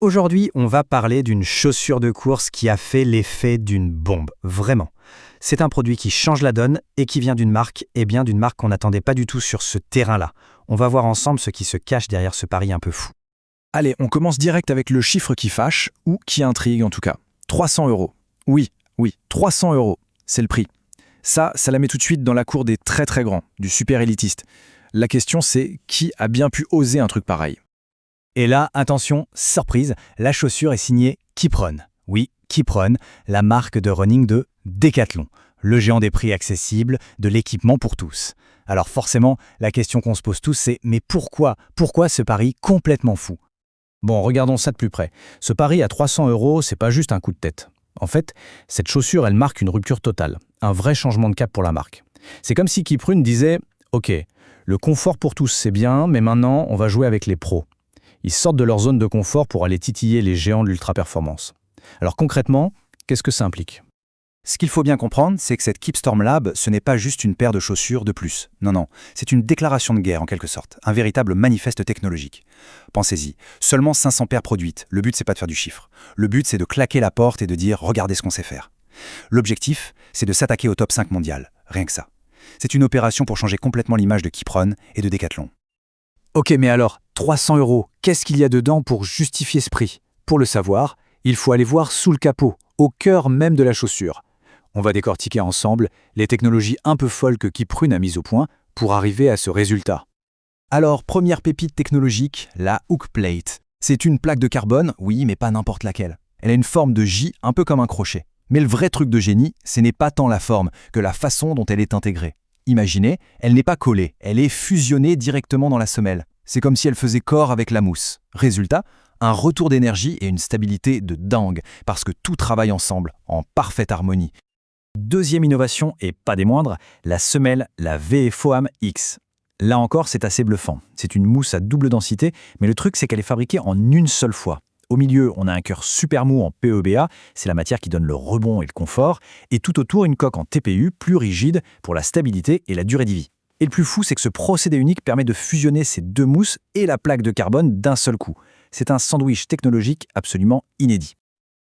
Aujourd'hui, on va parler d'une chaussure de course qui a fait l'effet d'une bombe, vraiment. C'est un produit qui change la donne et qui vient d'une marque, et bien d'une marque qu'on n'attendait pas du tout sur ce terrain-là. On va voir ensemble ce qui se cache derrière ce pari un peu fou. Allez, on commence direct avec le chiffre qui fâche, ou qui intrigue en tout cas. 300 euros. Oui, 300 euros, c'est le prix. Ça la met tout de suite dans la cour des très très grands, du super élitiste. La question c'est, qui a bien pu oser un truc pareil? Et là, attention, surprise, la chaussure est signée Kipron. Oui, Kipron, la marque de running de Decathlon, le géant des prix accessibles, de l'équipement pour tous. Alors forcément, la question qu'on se pose tous, c'est mais pourquoi ce pari complètement fou? Bon, regardons ça de plus près. Ce pari à 300 euros, c'est pas juste un coup de tête. En fait, cette chaussure, elle marque une rupture totale, un vrai changement de cap pour la marque. C'est comme si Kipron disait « Ok, le confort pour tous c'est bien, mais maintenant on va jouer avec les pros ». Ils sortent de leur zone de confort pour aller titiller les géants de l'ultra-performance. Alors concrètement, qu'est-ce que ça implique? Ce qu'il faut bien comprendre, c'est que cette Kipstorm Lab, ce n'est pas juste une paire de chaussures de plus. Non, c'est une déclaration de guerre en quelque sorte, un véritable manifeste technologique. Pensez-y, seulement 500 paires produites, le but c'est pas de faire du chiffre. Le but c'est de claquer la porte et de dire « regardez ce qu'on sait faire ». L'objectif, c'est de s'attaquer au top 5 mondial, rien que ça. C'est une opération pour changer complètement l'image de Kipron et de Decathlon. Ok, mais alors, 300 euros, qu'est-ce qu'il y a dedans pour justifier ce prix? Pour le savoir, il faut aller voir sous le capot, au cœur même de la chaussure. On va décortiquer ensemble les technologies un peu folles que Kipron a mises au point pour arriver à ce résultat. Alors, première pépite technologique, la hook plate. C'est une plaque de carbone, oui, mais pas n'importe laquelle. Elle a une forme de J, un peu comme un crochet. Mais le vrai truc de génie, ce n'est pas tant la forme que la façon dont elle est intégrée. Imaginez, elle n'est pas collée, elle est fusionnée directement dans la semelle. C'est comme si elle faisait corps avec la mousse. Résultat, un retour d'énergie et une stabilité de dingue, parce que tout travaille ensemble, en parfaite harmonie. Deuxième innovation, et pas des moindres, la semelle, la VFOAM X. Là encore, c'est assez bluffant. C'est une mousse à double densité, mais le truc, c'est qu'elle est fabriquée en une seule fois. Au milieu, on a un cœur super mou en PEBA, c'est la matière qui donne le rebond et le confort, et tout autour, une coque en TPU plus rigide pour la stabilité et la durée de vie. Et le plus fou, c'est que ce procédé unique permet de fusionner ces deux mousses et la plaque de carbone d'un seul coup. C'est un sandwich technologique absolument inédit.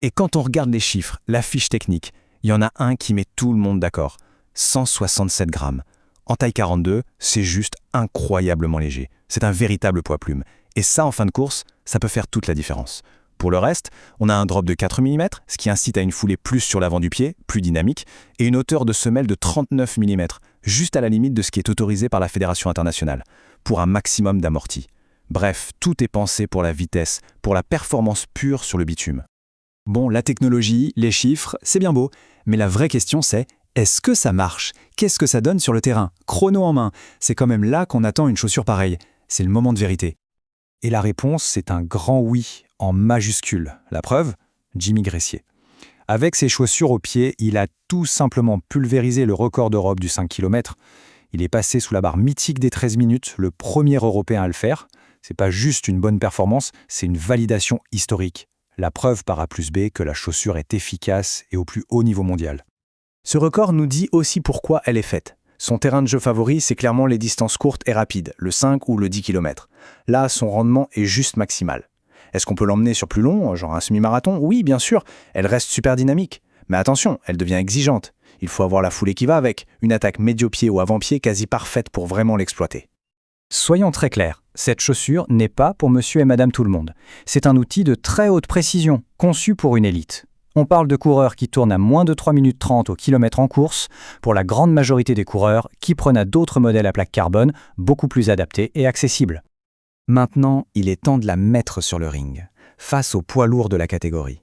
Et quand on regarde les chiffres, la fiche technique, il y en a un qui met tout le monde d'accord. 167 grammes. En taille 42, c'est juste incroyablement léger. C'est un véritable poids-plume. Et ça, en fin de course, ça peut faire toute la différence. Pour le reste, on a un drop de 4 mm, ce qui incite à une foulée plus sur l'avant du pied, plus dynamique, et une hauteur de semelle de 39 mm, juste à la limite de ce qui est autorisé par la Fédération internationale, pour un maximum d'amorti. Bref, tout est pensé pour la vitesse, pour la performance pure sur le bitume. Bon, la technologie, les chiffres, c'est bien beau, mais la vraie question c'est, est-ce que ça marche? Qu'est-ce que ça donne sur le terrain? Chrono en main, c'est quand même là qu'on attend une chaussure pareille. C'est le moment de vérité. Et la réponse, c'est un grand oui, en majuscule. La preuve, Jimmy Gressier. Avec ses chaussures aux pieds, il a tout simplement pulvérisé le record d'Europe du 5 km. Il est passé sous la barre mythique des 13 minutes, le premier Européen à le faire. C'est pas juste une bonne performance, c'est une validation historique. La preuve par A plus B que la chaussure est efficace et au plus haut niveau mondial. Ce record nous dit aussi pourquoi elle est faite. Son terrain de jeu favori, c'est clairement les distances courtes et rapides, le 5 ou le 10 km. Là, son rendement est juste maximal. Est-ce qu'on peut l'emmener sur plus long, genre un semi-marathon? Oui, bien sûr, elle reste super dynamique. Mais attention, elle devient exigeante. Il faut avoir la foulée qui va avec, une attaque médio-pied ou avant-pied quasi parfaite pour vraiment l'exploiter. Soyons très clairs, cette chaussure n'est pas pour monsieur et madame tout le monde. C'est un outil de très haute précision, conçu pour une élite. On parle de coureurs qui tournent à moins de 3 minutes 30 au kilomètre en course. Pour la grande majorité des coureurs, qui prennent d'autres modèles à plaque carbone, beaucoup plus adaptés et accessibles. Maintenant, il est temps de la mettre sur le ring, face au poids lourd de la catégorie.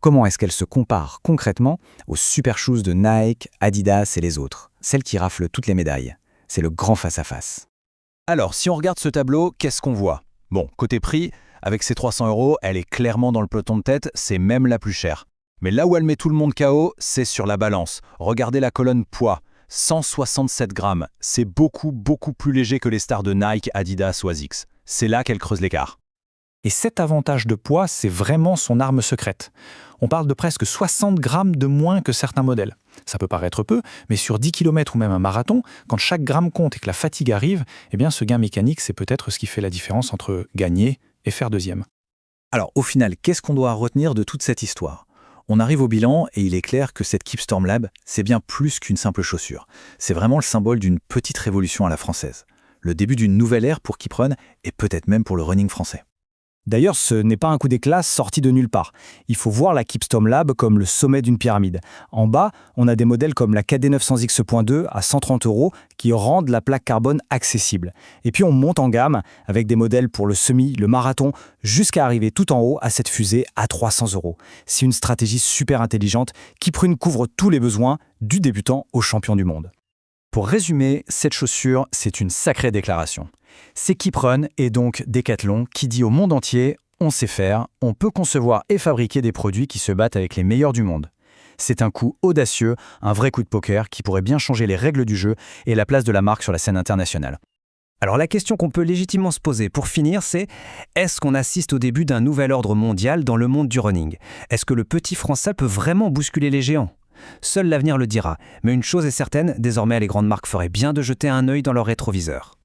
Comment est-ce qu'elle se compare concrètement aux super shoes de Nike, Adidas et les autres, celles qui raflent toutes les médailles? C'est le grand face-à-face. Alors, si on regarde ce tableau, qu'est-ce qu'on voit? Bon, côté prix, avec ses 300 euros, elle est clairement dans le peloton de tête, c'est même la plus chère. Mais là où elle met tout le monde KO, c'est sur la balance. Regardez la colonne poids, 167 grammes. C'est beaucoup plus léger que les stars de Nike, Adidas ou ASICS. C'est là qu'elle creuse l'écart. Et cet avantage de poids, c'est vraiment son arme secrète. On parle de presque 60 grammes de moins que certains modèles. Ça peut paraître peu, mais sur 10 km ou même un marathon, quand chaque gramme compte et que la fatigue arrive, eh bien ce gain mécanique, c'est peut-être ce qui fait la différence entre gagner et faire deuxième. Alors, au final, qu'est-ce qu'on doit retenir de toute cette histoire? On arrive au bilan et il est clair que cette Keep Storm Lab, c'est bien plus qu'une simple chaussure. C'est vraiment le symbole d'une petite révolution à la française. Le début d'une nouvelle ère pour Keep Run et peut-être même pour le running français. D'ailleurs, ce n'est pas un coup d'éclat sorti de nulle part. Il faut voir la Keep Storm Lab comme le sommet d'une pyramide. En bas, on a des modèles comme la KD900X.2 à 130 € qui rendent la plaque carbone accessible. Et puis on monte en gamme avec des modèles pour le semi, le marathon, jusqu'à arriver tout en haut à cette fusée à 300 €. C'est une stratégie super intelligente qui couvre tous les besoins, du débutant au champion du monde. Pour résumer, cette chaussure, c'est une sacrée déclaration. C'est Keep Run et donc Decathlon qui dit au monde entier « on sait faire, on peut concevoir et fabriquer des produits qui se battent avec les meilleurs du monde ». C'est un coup audacieux, un vrai coup de poker qui pourrait bien changer les règles du jeu et la place de la marque sur la scène internationale. Alors la question qu'on peut légitimement se poser pour finir, c'est est-ce qu'on assiste au début d'un nouvel ordre mondial dans le monde du running? Est-ce que le petit Français peut vraiment bousculer les géants? Seul l'avenir le dira, mais une chose est certaine, désormais les grandes marques feraient bien de jeter un œil dans leur rétroviseur.